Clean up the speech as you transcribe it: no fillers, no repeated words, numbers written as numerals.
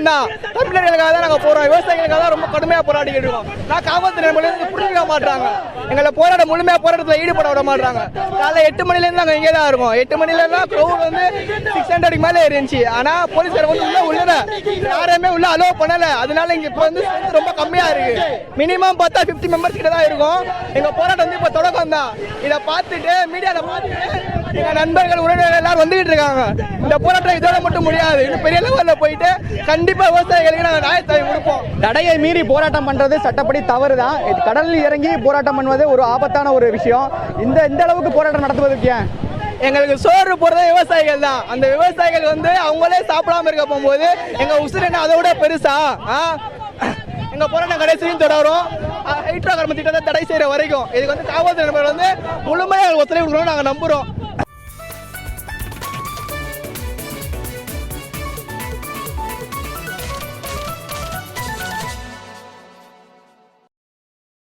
போராட்டம் தான். தமிழர்களுக்காக தான் நாங்கள் போகிறோம், விவசாயிகளுக்காக தான் ரொம்ப கடுமையாக போராடிக்கிட்டு இருக்கோம். நான் காவல்துறை நம்மளேருந்து புரிஞ்சுக்க மாட்டாங்க, எங்களை முழுமையாக போராட்டத்தில் ஈடுபட விட மாட்டாங்க. காலைல 8 மணிலேருந்து நாங்கள் இங்கே தான் இருக்கோம். 8 மணிலேருந்து க்ரௌட் வந்து 600 மேலே இருந்துச்சு. ஆனால் போலீஸார் வந்து உள்ள யாரையுமே உள்ள அலோவ் பண்ணலை. அதனால இங்கே இப்போ வந்து ரொம்ப கம்மியாக இருக்கு. மினிமம் பார்த்தா 50 மெம்பர்ஸ் கிட்ட தான் இருக்கும். எங்கள் போராட்டம் வந்து இப்போ தொடக்கம் தான். இதை பார்த்துட்டு மீடியாவில் பார்த்துட்டு எங்கள் நண்பர்கள் உறவினர்கள் எல்லாரும் வந்துகிட்டு இருக்காங்க. இந்த போராட்டம் இதோட மட்டும் முடியாது, இன்னும் பெரிய லெவலில் போயிட்டு கண்டிப்பாக விவசாயிகளுக்கு நாங்கள் நியாயத்தை கொடுப்போம். தடையை மீறி போராட்டம் பண்றது சட்டப்படி தவறு தான். கடலில் இறங்கி போராட்டம் பண்ணுவது ஒரு ஆபத்தான ஒரு விஷயம். இந்த அளவுக்கு போராட்டம் நடத்துவதற்கு ஏன்? எங்களுக்கு சோறு போடுறதே விவசாயிகள் தான். அந்த விவசாயிகள் வந்து அவங்களே சாப்பிடாம இருக்க போகும்போது எங்க உசுறு என்ன அதை விட பெருசா? எங்க போராட்டம் கடைசியும் தொடரும். ஹைட்ரோ கார்பன் திட்டத்தை தடை செய்யற வரைக்கும் இதுக்கு வந்து காவல்துறை வந்து முழுமையாக ஒத்துழைப்பு நாங்கள் நம்புறோம்.